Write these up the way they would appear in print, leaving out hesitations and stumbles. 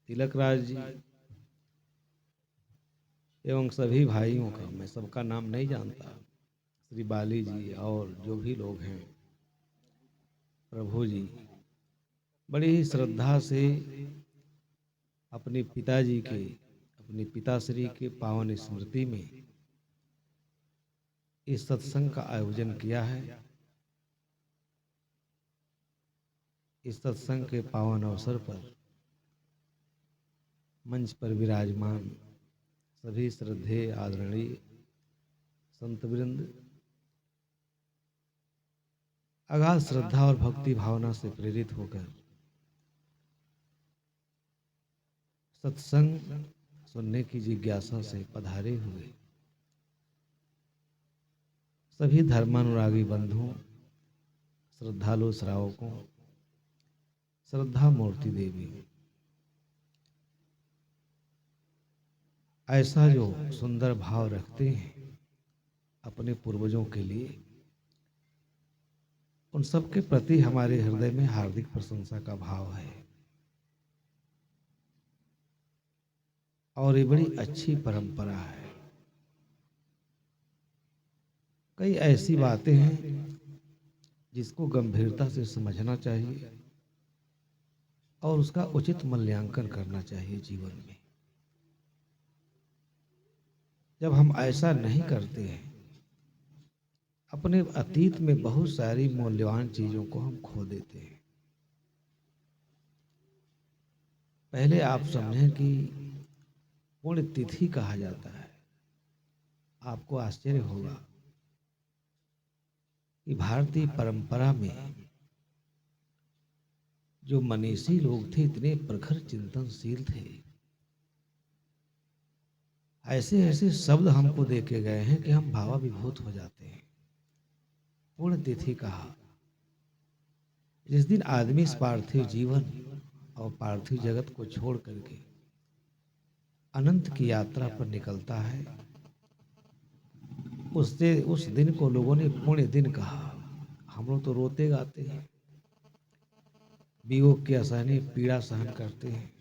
तिलक राज जी एवं सभी भाइयों का, मैं सबका नाम नहीं जानता, श्री बाली जी और जो भी लोग हैं, प्रभु जी बड़ी ही श्रद्धा से अपने पिताजी के, अपने पिताश्री के पावन स्मृति में इस सत्संग का आयोजन किया है। इस सत्संग के पावन अवसर पर मंच पर विराजमान सभी श्रद्धेय आदरणीय संत वृंद अगाध श्रद्धा और भक्ति भावना से प्रेरित होकर सत्संग सुनने की जिज्ञासा से पधारे हुए सभी धर्मानुरागी बंधुओं, श्रद्धालु श्रावकों, श्रद्धा मूर्ति देवी, ऐसा जो सुंदर भाव रखते हैं अपने पूर्वजों के लिए, उन सब के प्रति हमारे हृदय में हार्दिक प्रशंसा का भाव है। और ये बड़ी अच्छी परंपरा है। कई ऐसी बातें हैं जिसको गंभीरता से समझना चाहिए और उसका उचित मूल्यांकन करना चाहिए जीवन में। जब हम ऐसा नहीं करते हैं, अपने अतीत में बहुत सारी मूल्यवान चीजों को हम खो देते हैं। पहले आप समझें कि पुण्यतिथि कहा जाता है। आपको आश्चर्य होगा कि भारतीय परंपरा में जो मनीषी लोग थे, इतने प्रखर चिंतनशील थे, ऐसे ऐसे शब्द हमको देके गए हैं कि हम भावाभिभूत हो जाते हैं। पुण्यतिथि कहा, जिस दिन आदमी इस पार्थिव जीवन और पार्थिव जगत को छोड़ करके अनंत की यात्रा पर निकलता है, उस दिन को लोगों ने पुण्य दिन कहा। हम लोग तो रोते गाते हैं, वियोग के असहनीय पीड़ा सहन करते हैं।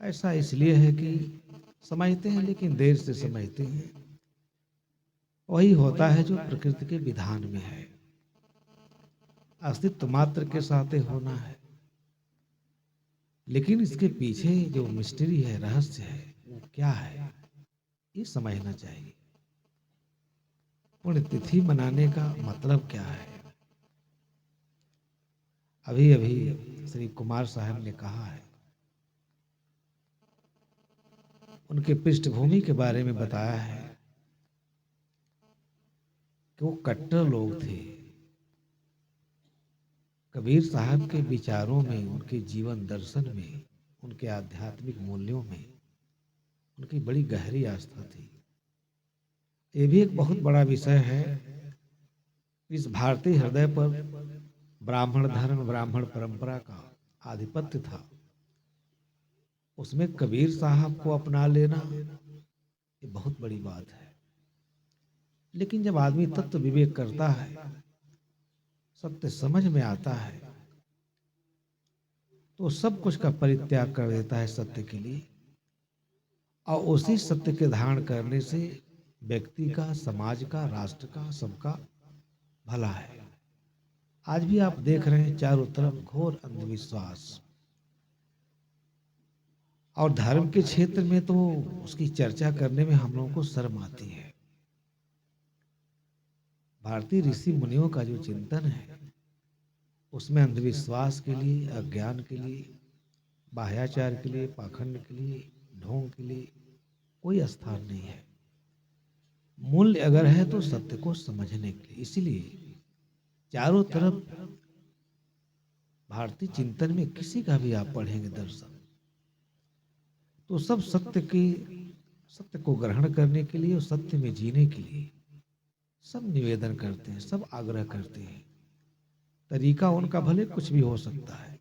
ऐसा इसलिए है कि समझते हैं, लेकिन देर से समझते हैं। वही होता है जो प्रकृति के विधान में है, अस्तित्व मात्र के साथ होना है, लेकिन इसके पीछे जो मिस्ट्री है, रहस्य है, वो क्या है, ये समझना चाहिए। पुण्यतिथि मनाने का मतलब क्या है? अभी अभी श्री कुमार साहब ने कहा है, उनके पृष्ठभूमि के बारे में बताया है कि वो कट्टर लोग थे। कबीर साहब के विचारों में, उनके जीवन दर्शन में, उनके आध्यात्मिक मूल्यों में उनकी बड़ी गहरी आस्था थी। ये भी एक बहुत बड़ा विषय है। इस भारतीय हृदय पर ब्राह्मण धर्म, ब्राह्मण परंपरा का आधिपत्य था। उसमें कबीर साहब को अपना लेना ये बहुत बड़ी बात है। लेकिन जब आदमी तत्व विवेक करता है, सत्य समझ में आता है, तो सब कुछ का परित्याग कर देता है सत्य के लिए। और उसी सत्य के धारण करने से व्यक्ति का, समाज का, राष्ट्र का, सबका भला है। आज भी आप देख रहे हैं चारों तरफ घोर अंधविश्वास, और धर्म के क्षेत्र में तो उसकी चर्चा करने में हम लोगों को शर्म आती है। भारतीय ऋषि मुनियों का जो चिंतन है, उसमें अंधविश्वास के लिए, अज्ञान के लिए, बाह्याचार के लिए, पाखंड के लिए, ढोंग के लिए कोई स्थान नहीं है। मूल्य अगर है तो सत्य को समझने के लिए। इसलिए चारों तरफ भारतीय चिंतन में किसी का भी आप पढ़ेंगे दर्शन, तो सब सत्य को ग्रहण करने के लिए और सत्य में जीने के लिए सब निवेदन करते हैं, सब आग्रह करते हैं। तरीका उनका भले कुछ भी हो सकता है।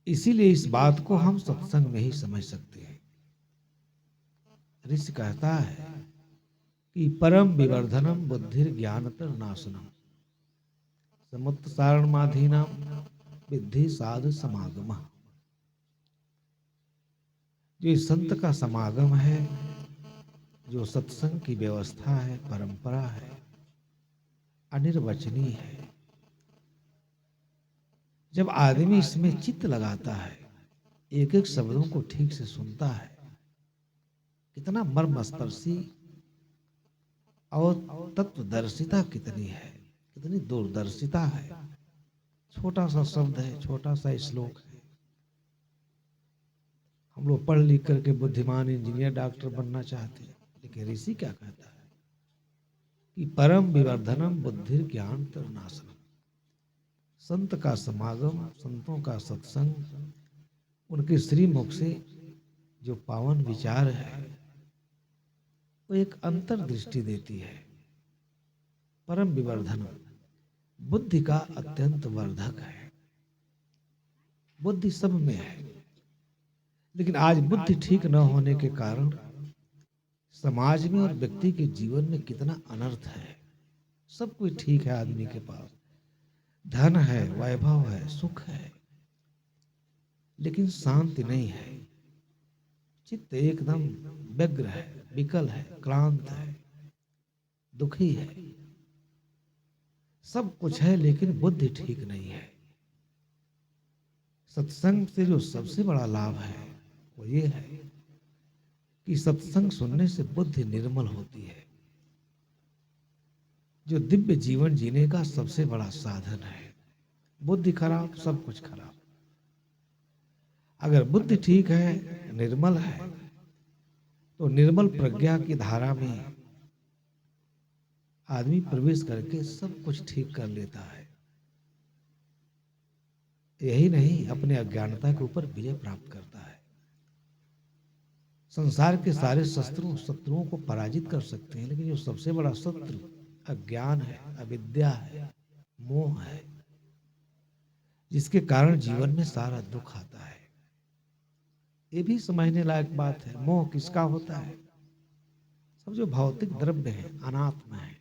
इसीलिए इस बात को हम सत्संग में ही समझ सकते हैं। ऋषि कहता है कि परम विवर्धनम बुद्धिर ज्ञानतर नाशनम समुत्सारण माधीनाम विद्धि साधु समागम। जो इस संत का समागम है, जो सत्संग की व्यवस्था है, परंपरा है, अनिर्वचनीय है। जब आदमी इसमें चित्त लगाता है, एक एक शब्दों को ठीक से सुनता है, कितना मर्मस्पर्शी और तत्वदर्शिता कितनी है, कितनी दूरदर्शिता है। छोटा सा शब्द है, छोटा सा श्लोक है। हम लोग पढ़ लिख करके बुद्धिमान इंजीनियर डॉक्टर बनना चाहते हैं, लेकिन ऋषि क्या कहता है कि परम विवर्धनम बुद्धि ज्ञान तरुणासनम। संत का समागम, संतों का सत्संग, उनके श्रीमुख से जो पावन विचार है, वो एक अंतर्दृष्टि देती है। परम विवर्धनम, बुद्धि का अत्यंत वर्धक है। बुद्धि सब में है, लेकिन आज बुद्धि ठीक न होने के कारण समाज में और व्यक्ति के जीवन में कितना अनर्थ है। सब कुछ ठीक है, आदमी के पास धन है, वैभव है, सुख है, लेकिन शांति नहीं है। चित्त एकदम व्यग्र है, विकल है, क्लांत है, दुखी है। सब कुछ है, लेकिन बुद्धि ठीक नहीं है। सत्संग से जो सबसे बड़ा लाभ है वो ये है कि सत्संग सुनने से बुद्धि निर्मल होती है, जो दिव्य जीवन जीने का सबसे बड़ा साधन है। बुद्धि खराब, सब कुछ खराब। अगर बुद्धि ठीक है, निर्मल है, तो निर्मल प्रज्ञा की धारा में आदमी प्रवेश करके सब कुछ ठीक कर लेता है। यही नहीं, अपने अज्ञानता के ऊपर विजय प्राप्त करता है। संसार के सारे शत्रुओं को पराजित कर सकते हैं, लेकिन जो सबसे बड़ा शत्रु अज्ञान है, अविद्या है, मोह है, जिसके कारण जीवन में सारा दुख आता है। ये भी समझने लायक बात है। मोह किसका होता है? सब जो भौतिक द्रव्य है, अनात्मा है,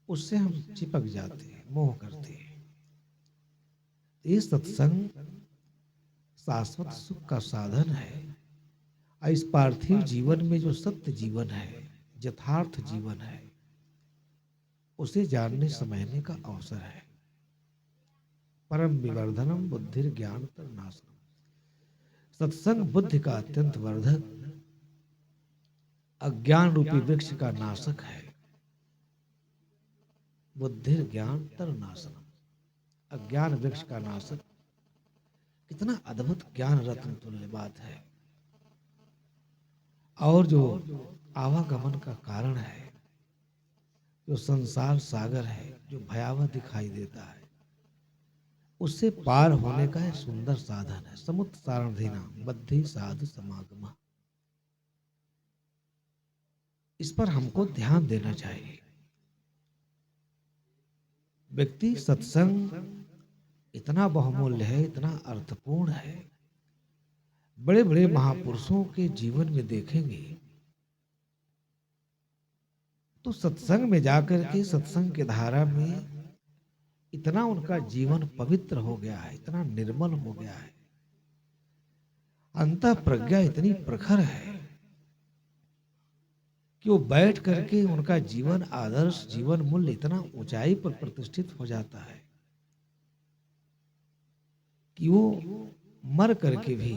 उससे हम चिपक जाते हैं, मोह करते हैं। ये सत्संग शाश्वत सुख का साधन है। और इस पार्थिव जीवन में जो सत्य जीवन है, यथार्थ जीवन है, उसे जानने समझने का अवसर है। परम विवर्धनम बुद्धि ज्ञान तरुणासनम। सत्संग बुद्धि का अत्यंत वर्धक, अज्ञान रूपी वृक्ष का नाशक है। बुद्धि ज्ञान तरुणासनम, अज्ञान वृक्ष का नाशक। कितना अद्भुत ज्ञान रत्न तुल्य बात है। और जो आवागमन का कारण है, जो संसार सागर है, जो भयावह दिखाई देता है, उससे पार होने का एक सुंदर साधन है। समुद्र सारणधीना बद्धि साधु समागम। इस पर हमको ध्यान देना चाहिए। व्यक्ति सत्संग इतना बहुमूल्य है, इतना अर्थपूर्ण है। बड़े बड़े महापुरुषों के जीवन में देखेंगे तो सत्संग में जाकर के, सत्संग के धारा में इतना उनका जीवन पवित्र हो गया है, इतना निर्मल हो गया है, अंतः प्रज्ञा इतनी प्रखर है कि वो बैठ करके उनका जीवन आदर्श, जीवन मूल्य इतना ऊंचाई पर प्रतिष्ठित हो जाता है कि वो मर करके भी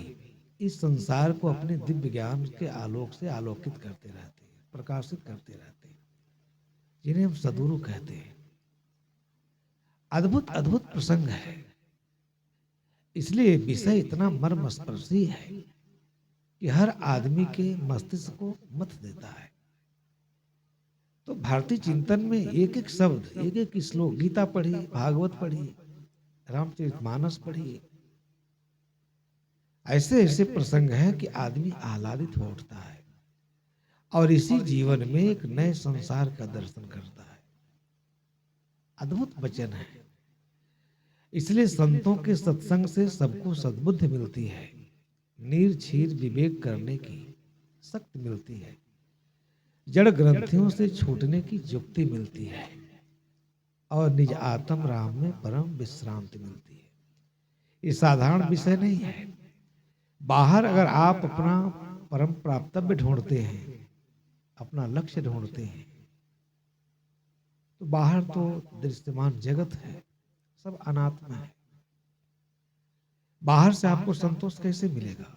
इस संसार को अपने दिव्य ज्ञान के आलोक से आलोकित करते रहते हैं, प्रकाशित करते रहते हैं, जिन्हें हम सद्गुरु कहते हैं। अद्भुत अद्भुत प्रसंग है। इसलिए विषय इतना मर्मस्पर्शी है कि हर आदमी के मस्तिष्क को मथ देता है। तो भारतीय चिंतन में एक एक शब्द, एक एक श्लोक, गीता पढ़िए, भागवत पढ़िए, रामचरितमानस पढ़िए, ऐसे ऐसे प्रसंग है कि आदमी आह्लादित हो उठता है और इसी जीवन में एक नए संसार का दर्शन करता है। अद्भुत वचन है। इसलिए संतों के सत्संग से सबको सद्बुद्धि मिलती है, नीर छीर विवेक करने की शक्ति मिलती है, जड़ ग्रंथियों से छूटने की युक्ति मिलती है और निज आत्म राम में परम विश्रांति मिलती है। ये साधारण विषय नहीं है। बाहर अगर आप अपना परम प्राप्तव्य ढूंढते हैं, अपना लक्ष्य ढूंढते हैं, तो बाहर तो दृश्यमान जगत है, सब अनात्मा है। बाहर से आपको संतोष कैसे मिलेगा?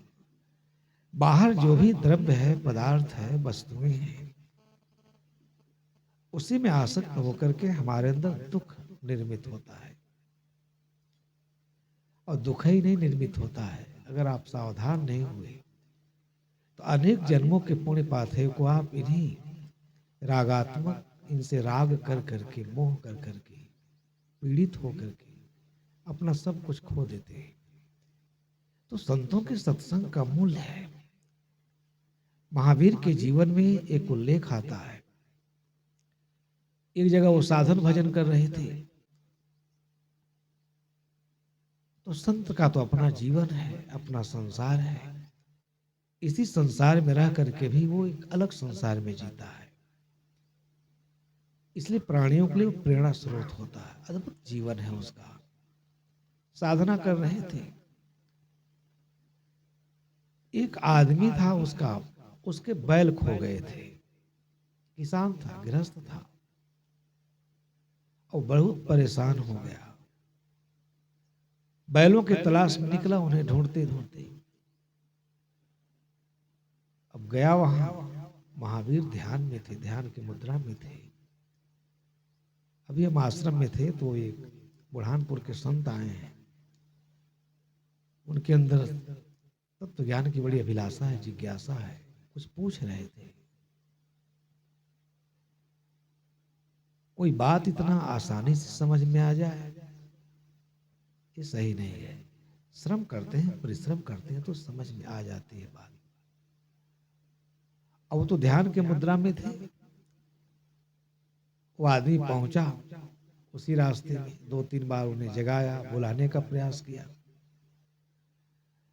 बाहर जो भी द्रव्य है, पदार्थ है, वस्तुएं हैं, उसी में आसक्त होकर के हमारे अंदर दुख निर्मित होता है। और दुख ही नहीं निर्मित होता है, अगर आप सावधान नहीं हुए तो अनेक जन्मों के पुण्य पाथे को आप इन्हीं रागात्मक, इनसे राग कर करके, मोह कर करके, पीड़ित हो करके अपना सब कुछ खो देते हैं। तो संतों के सत्संग का मूल्य है। महावीर के जीवन में एक उल्लेख आता है, एक जगह वो साधन भजन कर रहे थे, तो संत का तो अपना जीवन है, अपना संसार है। इसी संसार में रह करके भी वो एक अलग संसार में जीता है, इसलिए प्राणियों के लिए वो प्रेरणा स्रोत होता है। अद्भुत जीवन है उसका। साधना कर रहे थे, एक आदमी था, उसके बैल खो गए थे। किसान था, गृहस्थ था, और बहुत परेशान हो गया। बैलों के तलाश में निकला, उन्हें ढूंढते ढूंढते। अब गया वहां, महावीर ध्यान में थे, ध्यान की मुद्रा में थे। अभी हम आश्रम में थे तो एक बुरहानपुर के संत आए हैं। उनके अंदर तत्व ज्ञान की बड़ी अभिलाषा है, जिज्ञासा है, कुछ पूछ रहे थे। कोई बात इतना आसानी से समझ में आ जाए, ये सही नहीं है। श्रम करते हैं, परिश्रम करते हैं तो समझ में आ जाती है बात। अब वो तो ध्यान के मुद्रा में थे। वो आदमी पहुंचा उसी रास्ते में, 2-3 बार उन्हें जगाया, बुलाने का प्रयास किया,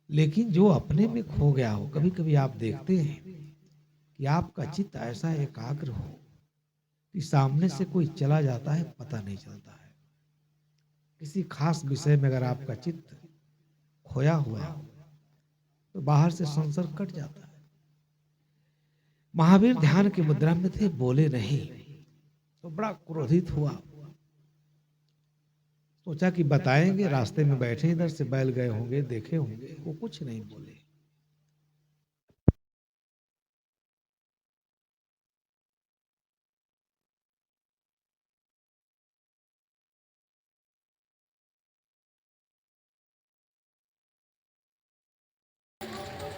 लेकिन जो अपने में खो गया हो। कभी कभी आप देखते हैं कि आपका चित्त ऐसा एकाग्र हो कि सामने से कोई चला जाता है, पता नहीं चलता है। किसी खास विषय में अगर आपका चित्त खोया हुआ हो तो बाहर से संसर्ग कट जाता है। महावीर ध्यान की मुद्रा में थे, बोले नहीं, तो बड़ा क्रोधित हुआ। सोचा कि बताएंगे, रास्ते में बैठे इधर से बैल गए होंगे, देखे होंगे। वो कुछ नहीं बोले।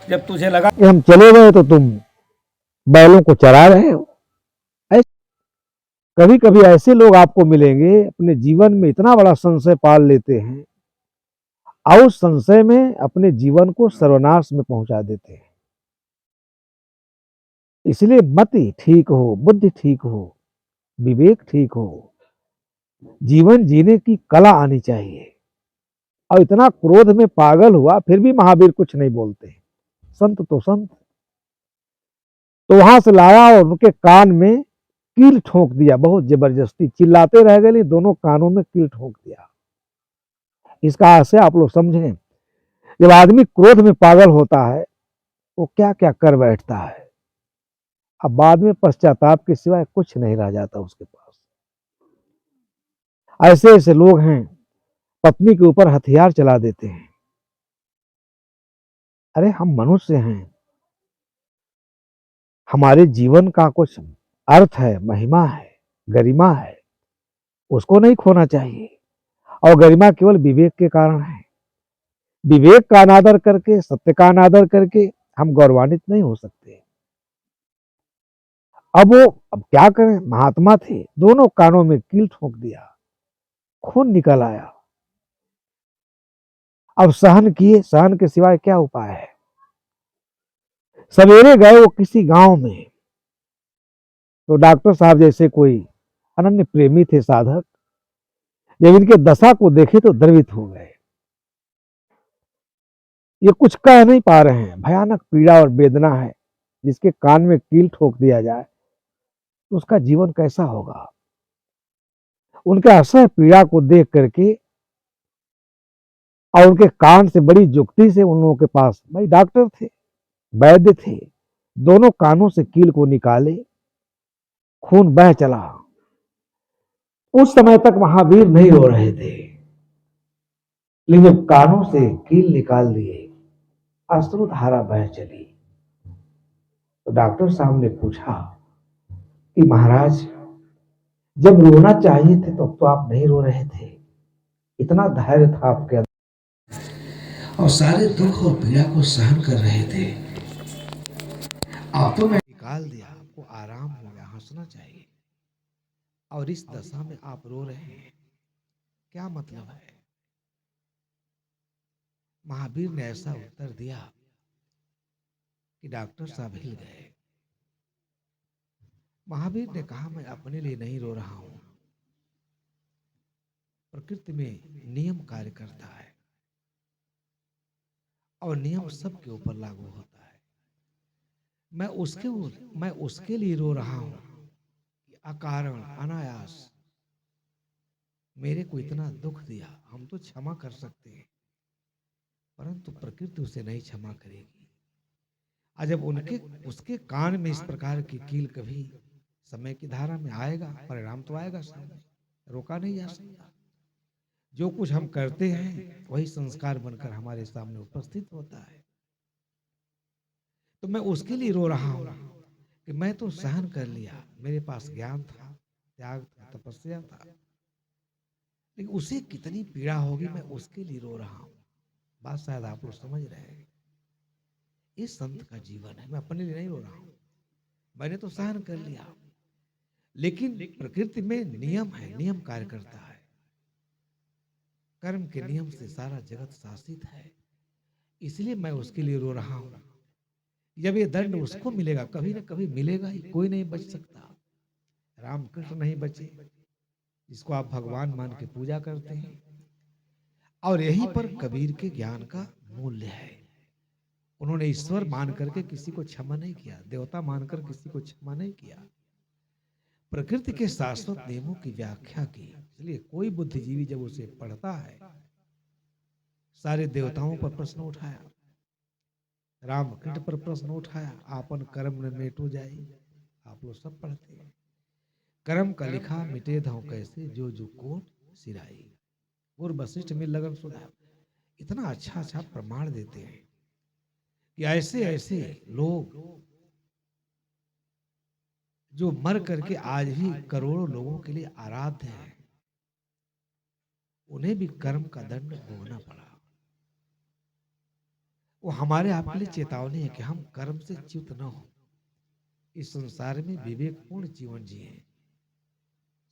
जब तुझे लगा कि हम चले गए तो तुम बैलों को चरा रहे हो। कभी कभी ऐसे लोग आपको मिलेंगे, अपने जीवन में इतना बड़ा संशय पाल लेते हैं और उस संशय में अपने जीवन को सर्वनाश में पहुंचा देते हैं। इसलिए मति ठीक हो, बुद्धि ठीक हो, विवेक ठीक हो, जीवन जीने की कला आनी चाहिए। और इतना क्रोध में पागल हुआ, फिर भी महावीर कुछ नहीं बोलते। संत तो संत। तो वहां से लाया और उनके कान में कील ठोक दिया, बहुत जबरदस्ती। चिल्लाते रह गए, दोनों कानों में कील ठोक दिया। इसका आशय आप लोग समझें, जब आदमी क्रोध में पागल होता है वो क्या क्या कर बैठता है। अब बाद में पश्चाताप के सिवाय कुछ नहीं रह जाता उसके पास। ऐसे ऐसे लोग हैं, पत्नी के ऊपर हथियार चला देते हैं। अरे हम मनुष्य हैं, हमारे जीवन का कुछ अर्थ है, महिमा है, गरिमा है, उसको नहीं खोना चाहिए। और गरिमा केवल विवेक के कारण है। विवेक का अनादर करके, सत्य का अनादर करके हम गौरवान्वित नहीं हो सकते। अब क्या करें, महात्मा थे, दोनों कानों में कील ठोक दिया, खून निकल आया। अब सहन किए, सहन के सिवाय क्या उपाय है। सवेरे गए वो किसी गांव में, तो डॉक्टर साहब जैसे कोई अनन्य प्रेमी थे साधक, जब इनके दशा को देखे तो द्रवित हो गए। ये कुछ कह नहीं पा रहे हैं, भयानक पीड़ा और वेदना है। जिसके कान में कील ठोक दिया जाए तो उसका जीवन कैसा होगा। उनके असह्य पीड़ा को देख करके और उनके कान से बड़ी जुक्ति से उन लोगों के पास, भाई डॉक्टर थे, वैद्य थे, दोनों कानों से कील को निकाले, खून बह चला। उस समय तक महावीर नहीं रो रहे थे, लेकिन जब कानों से कील निकाल दिए, अश्रुधारा बह चली, तो डॉक्टर साहब ने पूछा कि महाराज, जब रोना चाहिए थे तब तो आप नहीं रो रहे थे, इतना धैर्य था आपके अंदर और सारे दुख और पीड़ा को सहन कर रहे थे, आप तो मैं निकाल दिया, आपको आराम हो गया, हंसना चाहिए, और इस दशा में आप रो रहे हैं, क्या मतलब है? महावीर ने ऐसा उत्तर दिया कि डॉक्टर साहब हिल गए। महावीर ने कहा, मैं अपने लिए नहीं रो रहा हूं, प्रकृति में नियम कार्य करता है और नियम सबके ऊपर लागू होता है। मैं उसके लिए रो रहा हूं कि अकारण अनायास मेरे को इतना दुख दिया। हम तो क्षमा कर सकते हैं, परंतु प्रकृति उसे नहीं क्षमा करेगी। और जब उसके कान में इस प्रकार की कील कभी समय की धारा में आएगा, परिणाम तो आएगा सामने, रोका नहीं जा सकता। जो कुछ हम करते हैं वही संस्कार बनकर हमारे सामने उपस्थित होता है। तो मैं उसके लिए रो रहा हूं कि मैं तो सहन कर लिया, मेरे पास ज्ञान था, त्याग था, तपस्या था, लेकिन उसे कितनी पीड़ा होगी, मैं उसके लिए रो रहा हूं। बात शायद आप लोग समझ रहे हैं। इस संत का जीवन है, मैं अपने लिए नहीं रो रहा हूं, मैंने तो सहन कर लिया, लेकिन प्रकृति में नियम है, नियम कार्य करता है, कर्म के नियम से सारा जगत शासित है, इसलिए मैं उसके लिए रो रहा हूं। जब ये दंड उसको मिलेगा, कभी ना कभी मिलेगा ही, कोई नहीं बच सकता। रामकृष्ण नहीं बचे, जिसको आप भगवान मान के पूजा करते हैं, और यहीं पर कबीर के ज्ञान का मूल्य है। उन्होंने ईश्वर मान करके किसी को क्षमा नहीं किया, देवता मानकर किसी को क्षमा नहीं किया, प्रकृति के शाश्वत नियमों की व्याख्या की। इसलिए कोई बुद्धिजीवी जब उसे पढ़ता है, सारे देवताओं पर प्रश्न उठाया, रामकृष्ण पर प्रश्न उठाया, आपन कर्म न मेटो जाई, आप लोग सब पढ़ते हैं, कर्म का लिखा मिटे धो कैसे, जो जो कोट सिराई, और वशिष्ठ में लगन सुधा। इतना अच्छा अच्छा प्रमाण देते हैं कि ऐसे ऐसे लोग जो मर करके आज भी करोड़ों लोगों के लिए आराध्य हैं, उन्हें भी कर्म का दंड भोगना पड़ा। वो हमारे आपके लिए चेतावनी है कि हम कर्म से च्युत न हो, इस संसार में विवेकपूर्ण जीवन जिए।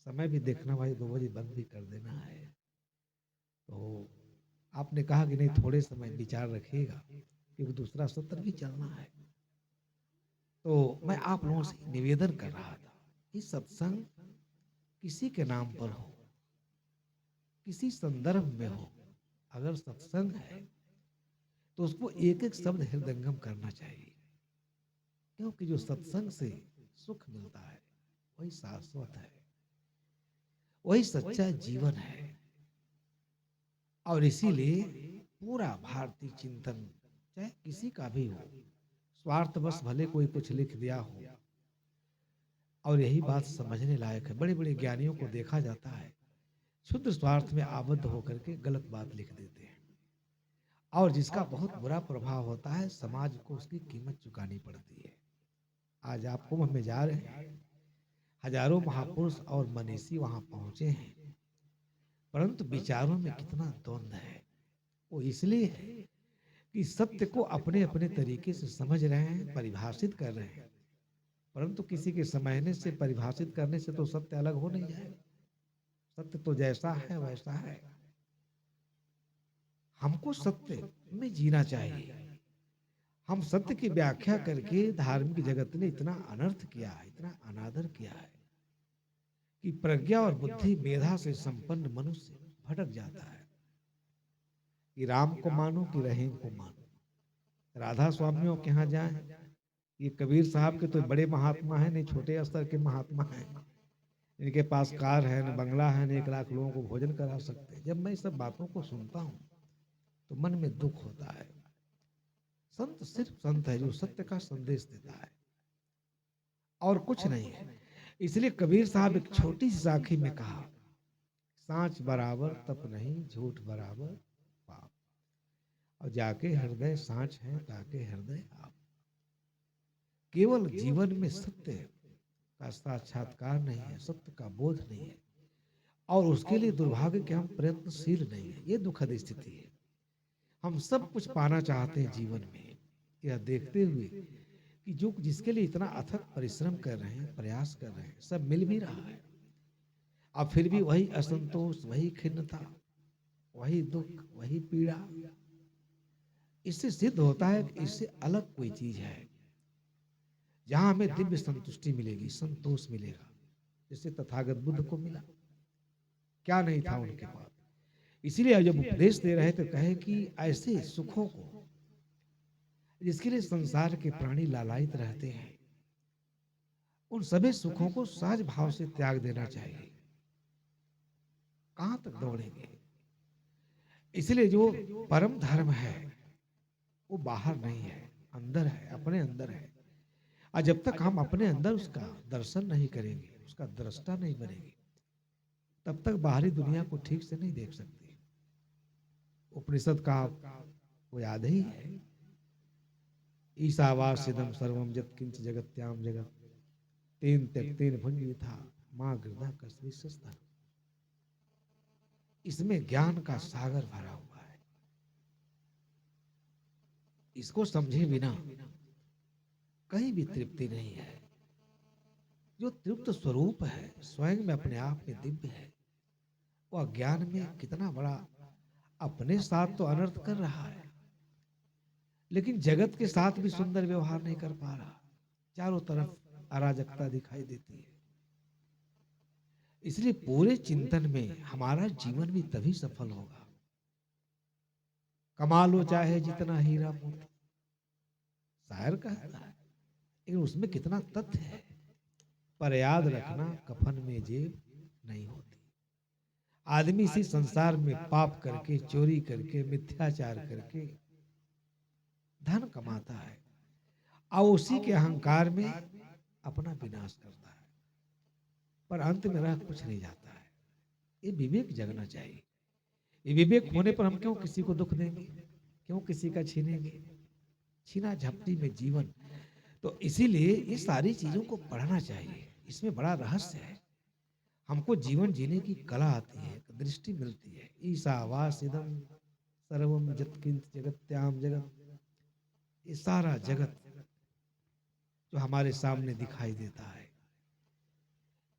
समय भी देखना भाई, 2 बजे बंद भी कर देना है। तो आपने कहा कि नहीं, थोड़े समय विचार रखिएगा, क्योंकि दूसरा सत्र भी चलना है। तो मैं आप लोगों से निवेदन कर रहा था कि सत्संग किसी के नाम पर हो, किसी संदर्भ में हो, अगर सत्संग है तो उसको एक एक शब्द हृदयंगम करना चाहिए, क्योंकि जो सत्संग से सुख मिलता है वही शाश्वत है, वही सच्चा जीवन है। और इसीलिए पूरा भारतीय चिंतन, चाहे किसी का भी हो, स्वार्थवश भले कोई कुछ लिख दिया हो, और यही बात समझने लायक है। बड़े बड़े ज्ञानियों को देखा जाता है, शुद्ध स्वार्थ में आबद्ध होकर के गलत बात लिख देते हैं, और जिसका बहुत बुरा प्रभाव होता है, समाज को उसकी कीमत चुकानी पड़ती है। आज आप कुंभ में जा रहे हैं, हजारों महापुरुष और मनीषी वहां पहुंचे हैं, परंतु विचारों में कितना द्वंद्व है। वो इसलिए है कि सत्य को अपने अपने तरीके से समझ रहे हैं, परिभाषित कर रहे हैं, परंतु किसी के समझने से, परिभाषित करने से तो सत्य अलग हो नहीं जाएगा। सत्य तो जैसा है वैसा है। हमको सत्य में जीना चाहिए। हम सत्य की व्याख्या करके धार्मिक जगत ने इतना अनर्थ किया है, इतना अनादर किया है, कि प्रज्ञा और बुद्धि मेधा से संपन्न मनुष्य भटक जाता है कि राम को मानो कि रहीम को मानो। राधा स्वामियों के यहाँ जाएं, ये कबीर साहब के तो बड़े महात्मा हैं, नहीं छोटे स्तर के महात्मा हैं, इनके पास कार है, न बंगला है, न 1 लाख लोगों को भोजन करा सकते। जब मैं इस सब बातों को सुनता हूँ तो मन में दुख होता है। संत सिर्फ संत है जो सत्य का संदेश देता है और कुछ नहीं है। इसलिए कबीर साहब एक छोटी सी साखी में कहा, सांच बराबर तप नहीं, झूठ बराबर पाप, और जाके हृदय सांच है ताके हृदय आप। केवल जीवन में सत्य का साक्षात्कार नहीं है, सत्य का बोध नहीं है, और उसके लिए दुर्भाग्य के हम प्रयत्नशील नहीं है। ये दुखद स्थिति है। हम सब कुछ पाना चाहते हैं जीवन में, यह देखते हुए कि जो जिसके लिए इतना अथक परिश्रम कर रहे हैं, प्रयास कर रहे हैं, सब मिल भी रहा है, अब फिर भी वही असंतोष, वही खिन्नता, वही दुख, वही पीड़ा। इससे सिद्ध होता है कि इससे अलग कोई चीज है जहां हमें दिव्य संतुष्टि मिलेगी, संतोष मिलेगा, जिससे तथागत बुद्ध को मिला। क्या नहीं था उनके पास। इसीलिए जब उपदेश दे रहे थे कहे कि ऐसे सुखों को जिसके लिए संसार के प्राणी लालायित रहते हैं, उन सभी सुखों को सहज भाव से त्याग देना चाहिए। कहां तक दौड़ेंगे। इसलिए जो परम धर्म है वो बाहर नहीं है, अंदर है, अपने अंदर है। और जब तक हम अपने अंदर उसका दर्शन नहीं करेंगे, उसका दृष्टा नहीं बनेंगे, तब तक बाहरी दुनिया को ठीक से नहीं देख सकते। उपनिषद का वो याद ही है, ईशावास्यदम सर्वम जत किंच जगत्याम जगत तेन त्यक्तेन भुंजी था मां गृदा कसवी सस्ता। इसमें ज्ञान का सागर भरा हुआ है। इसको समझे बिना कहीं भी तृप्ति नहीं है। जो तृप्त स्वरूप है, स्वयं में अपने आप में दिव्य है, वो अज्ञान में कितना बड़ा अपने साथ तो अनर्थ कर रहा है, लेकिन जगत के साथ भी सुंदर व्यवहार नहीं कर पा रहा। चारों तरफ अराजकता दिखाई देती है। इसलिए पूरे चिंतन में हमारा जीवन भी तभी सफल होगा। कमा लो चाहे जितना हीरा मोती, शायर कहता है, लेकिन उसमें कितना तथ्य है। पर याद रखना कफन में जेब नहीं होती। आदमी इसी संसार में पाप करके, चोरी करके, मिथ्याचार करके धन कमाता है और उसी के अहंकार में अपना विनाश करता है, पर अंत में रह कुछ नहीं जाता है। ये विवेक जगना चाहिए। ये विवेक होने पर हम क्यों किसी को दुख देंगे, क्यों किसी का छीनेंगे। छीना झपटी में जीवन। तो इसीलिए ये सारी चीजों को पढ़ना चाहिए। इसमें बड़ा रहस्य है। हमको जीवन जीने की कला आती है, दृष्टि मिलती है। ईशावास इदम सर्वम जत्किंच जगत्याम जगत, ये सारा जगत जो हमारे सामने दिखाई देता है,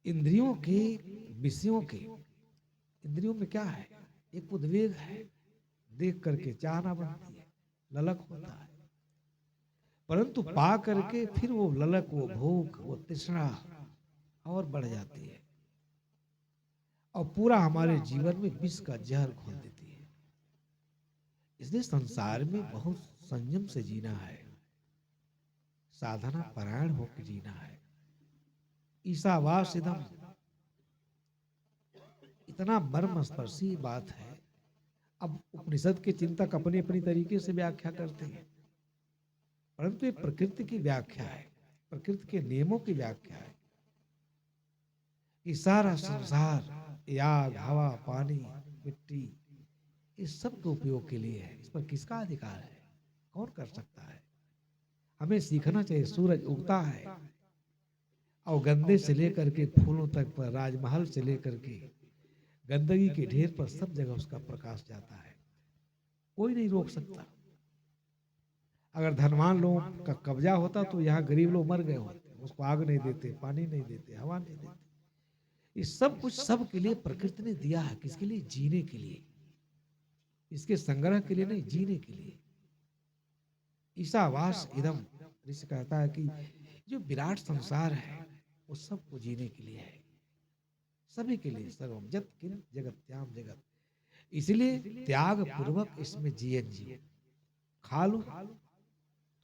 इंद्रियों के विषयों के, इंद्रियों में क्या है, एक उद्वेग है, देख करके चाहना बनती है, ललक होता है, परंतु पा करके फिर वो ललक, वो भूख, वो तृष्णा और बढ़ जाती है और पूरा हमारे जीवन में विष का जहर घोल देती है। इसलिए संसार में बहुत संयम से जीना है, साधना परायण होकर जीना है। ईशावास इदम इतना मर्मस्पर्शी बात है। अब उपनिषद के चिंतक अपने अपनी तरीके से व्याख्या करते हैं, परंतु ये प्रकृति की व्याख्या है, प्रकृति के नियमों की व्याख्या है कि सारा संसार आग, हवा, पानी, मिट्टी, इस सब के उपयोग के लिए है। इस पर किसका अधिकार है, कौन कर सकता है। हमें सीखना चाहिए। सूरज उगता है और गंदे से लेकर के फूलों तक पर, राजमहल से लेकर के गंदगी के ढेर पर, सब जगह उसका प्रकाश जाता है। कोई नहीं रोक सकता। अगर धनवान लोगों का कब्जा होता तो यहाँ गरीब लोग मर गए होते। उसको आग नहीं देते, पानी नहीं देते, हवा नहीं देते। ये सब कुछ सब के लिए प्रकृति ने दिया है। किसके लिए? जीने के लिए। इसके संग्रह के लिए नहीं, जीने के लिए। ईशावास इदम ऋषि कहता है कि जो विराट संसार है वो सबको जीने के लिए है, सभी के लिए। सर्वम जत किन जगत्याम जगत। इसलिए त्याग पूर्वक इसमें जिए। खा लो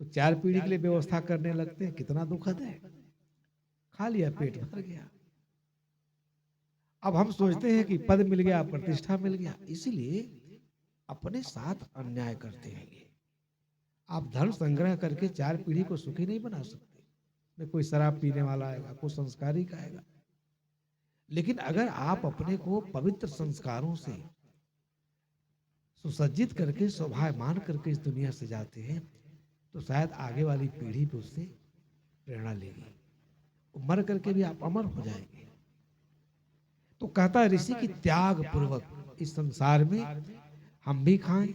तो 4 पीढ़ी के लिए व्यवस्था करने लगते हैं, कितना दुखद है। खा लिया, पेट भर गया। अब हम सोचते हैं कि पद मिल गया, प्रतिष्ठा मिल गया। इसीलिए अपने साथ अन्याय करते हैं ये। आप धन संग्रह करके 4 पीढ़ी को सुखी नहीं बना सकते। में कोई शराब पीने वाला आएगा, कोई संस्कारी का आएगा। लेकिन अगर आप अपने को पवित्र संस्कारों से सुसज्जित करके, शोभायमान करके इस दुनिया से जाते हैं, तो शायद आगे वाली पीढ़ी भी उससे प्रेरणा लेगी। मर करके भी आप अमर हो जाएंगे। तो कहता है ऋषि की त्याग पूर्वक इस संसार में हम भी खाएं,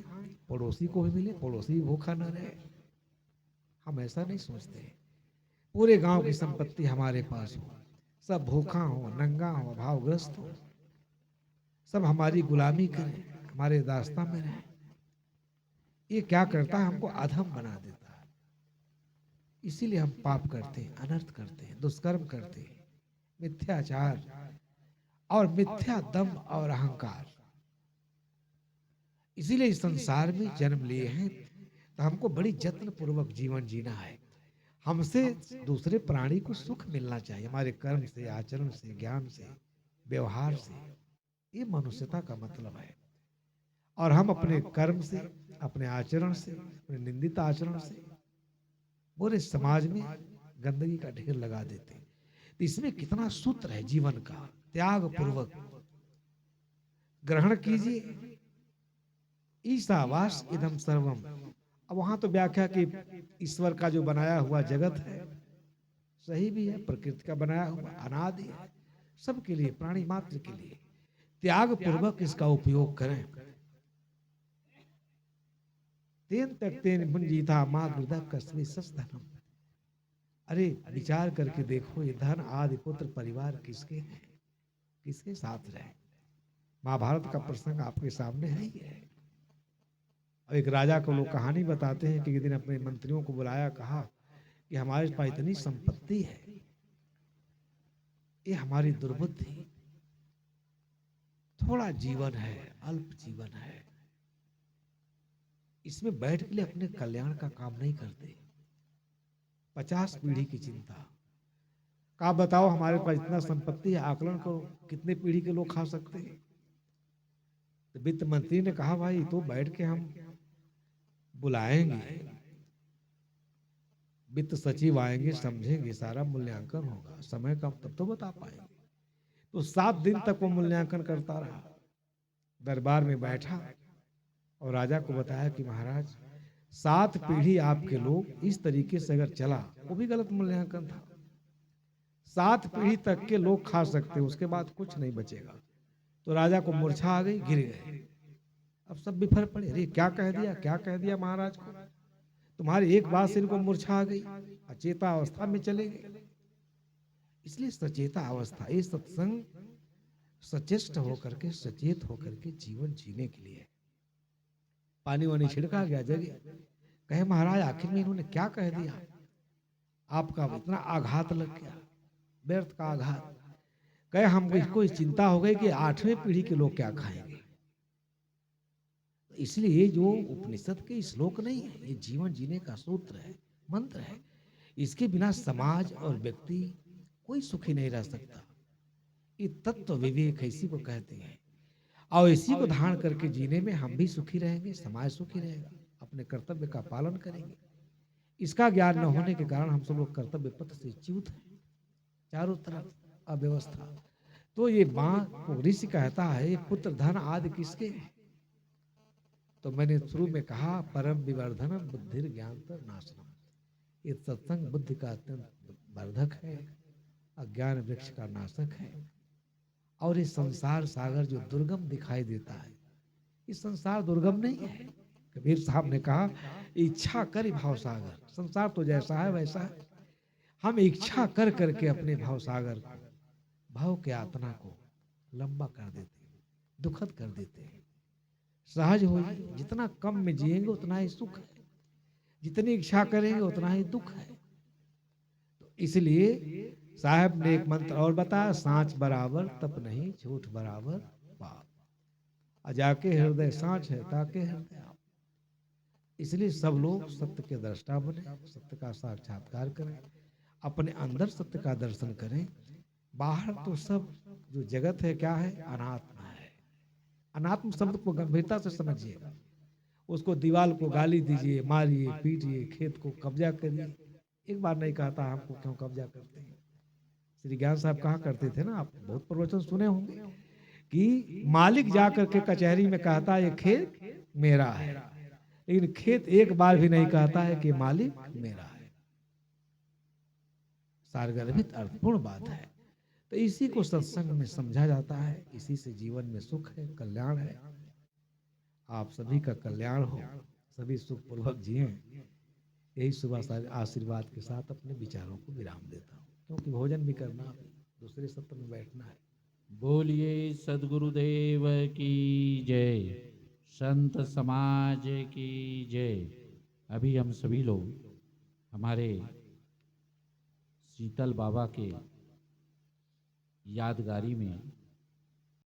पड़ोसी को भी मिले, पड़ोसी भी भूखा न रहे। हम ऐसा नहीं सोचते। पूरे गांव की संपत्ति हमारे पास हो, सब भूखा हो, नंगा हो, अभावग्रस्त हो, सब हमारी गुलामी करें, हमारे दास्ता में रहें। ये क्या करता है? हमको अधम बना देता है। इसीलिए हम पाप करते हैं, अनर्थ करते हैं, दुष्कर्म करते हैं, मिथ्याचार और मिथ्या दम और अहंकार। इसीलिए इस संसार में जन्म लिए हैं, तो हमको बड़ी जत्न पूर्वक जीवन जीना है। हमसे दूसरे प्राणी को सुख मिलना चाहिए, हमारे कर्म से, आचरण से, ज्ञान से, व्यवहार से। ये मनुष्यता का मतलब है। और हम अपने कर्म से, अपने आचरण से, अपने निंदित आचरण से पूरे समाज में गंदगी का ढेर लगा देते हैं। तो इसमें कितना सूत्र है जीवन का। त्याग पूर्वक ग्रहण कीजिए, ईशावास इदम सर्वम। अब वहां तो व्याख्या कि ईश्वर का जो बनाया हुआ जगत है सही भी है, प्रकृति का बनाया हुआ अनादि है, सबके लिए, प्राणी मात्र के लिए। त्याग पूर्वक इसका उपयोग करें। तेन तक तेन भुंजीता माँ दुर्धा कसवी सस्तनम। अरे विचार करके देखो, ये धन आदि पुत्र परिवार किसके हैं, किसके साथ रहे? महाभारत का प्रसंग आपके सामने है ही है। और एक राजा को लोग कहानी बताते हैं कि एक दिन अपने मंत्रियों को बुलाया, कहा कि हमारे पास इतनी संपत्ति है, ये हमारी दुर्बुद्धि, थोड़ा जीवन है, अल्प जीवन है, इसमें बैठ के लिए अपने कल्याण का काम नहीं करते। 50 पीढ़ी की चिंता का बताओ, हमारे पास इतना संपत्ति है, आकलन करो कितने पीढ़ी के लोग खा सकते हैं। तो वित्त मंत्री ने कहा, भाई तो बैठ के हम बुलाएंगे, वित्त सचिव आएंगे, समझेंगे, सारा मूल्यांकन होगा, समय का तब तो बता पाएंगे। तो 7 दिन तक वो मूल्यांकन करता रहा, दरबार में बैठा और राजा को बताया कि महाराज 7 पीढ़ी आपके लोग इस तरीके से अगर चला, वो भी गलत मूल्यांकन था। 7 पीढ़ी तक के लोग खा सकते, उसके बाद कुछ नहीं बचेगा। तो राजा को मूर्छा आ गई, गिर गए। अब सब बिफर पड़े, अरे क्या कह दिया, क्या कह दिया महाराज को, तुम्हारी एक बात से इनको मूर्छा आ गई, अचेता अवस्था में चले गए। इसलिए सचेता अवस्था, ये सत्संग सचेष्ट होकर के, सचेत होकर के जीवन जीने के लिए। पानी वानी छिड़का गया जगह, कहे महाराज आखिर में इन्होंने क्या कह दिया, आपका इतना आघात लग गया, व्यर्थ का आघात। कहे हमको इसको इस चिंता हो गई कि 8वीं पीढ़ी के लोग क्या खाएंगे। इसलिए जो उपनिषद के श्लोक नहीं है, ये जीवन जीने का सूत्र है, मंत्र है। इसके बिना समाज और व्यक्ति कोई सुखी नहीं रह सकता। ये तत्व विवेक है, इसी को कहते हैं। और इसी को धारण करके जीने में हम भी सुखी रहेंगे, समाज सुखी रहेगा, अपने कर्तव्य का पालन करेंगे। इसका ज्ञान न होने के कारण हम सब लोग कर्तव्य पथ से च्युत हैं, चारों तरफ अव्यवस्था। तो ये माँ को ऋषि कहता है, ये पुत्र धन आदि किसके हैं? तो मैंने शुरू में कहा, परम विवर्धनम बुद्धि ज्ञान तर नाशनम। ये सत्संग बुद्धि का अत्यंत वर्धक है, अज्ञान वृक्ष का नाशक है। और ये संसार सागर जो दुर्गम दिखाई देता है, इस संसार दुर्गम नहीं है। कबीर साहब ने कहा, इच्छा कर भाव सागर। संसार तो जैसा है वैसा है, हम इच्छा कर करके अपने भाव सागर को, भाव के यातना को लंबा कर देते हैं, दुखद कर देते हैं। सहज हो, जितना कम में जिएंगे उतना ही सुख है, जितनी इच्छा करेंगे उतना ही दुख है। तो इसलिए साहब ने एक मंत्र और बताया, सांच बराबर तप नहीं, झूठ बराबर पाप। अजाके हृदय सांच है, ताके हृदय आप। इसलिए सब लोग सत्य के दृष्टा बने, सत्य का साक्षात्कार करें, अपने अंदर सत्य का दर्शन करें। बाहर तो सब जो जगत है क्या है, अनात्मा है। अनात्म शब्द को गंभीरता से समझिएगा। उसको दीवाल को गाली दीजिए, मारिए, पीटिए, खेत को कब्जा करिए। एक बार नहीं कहा था हमको क्यों कब्जा करते हैं। श्री ज्ञान साहब कहा करते थे ना, आप बहुत प्रवचन सुने होंगे, कि मालिक जाकर के कचहरी में कहता है ये खेत मेरा है, लेकिन खेत एक बार भी नहीं कहता है कि मालिक मेरा है। सारगर्भित अर्थपूर्ण बात है। तो इसी को सत्संग में समझा जाता है, इसी से जीवन में सुख है, कल्याण है। आप सभी का कल्याण हो, सभी सुखपूर्वक जिए। यही सुबह आशीर्वाद के साथ अपने विचारों को विराम देता हूँ, क्योंकि भोजन भी करना है, दूसरे सत्र में बैठना है। बोलिए सदगुरुदेव की जय, संत समाज की जय। अभी हम सभी लोग हमारे शीतल बाबा के यादगारी में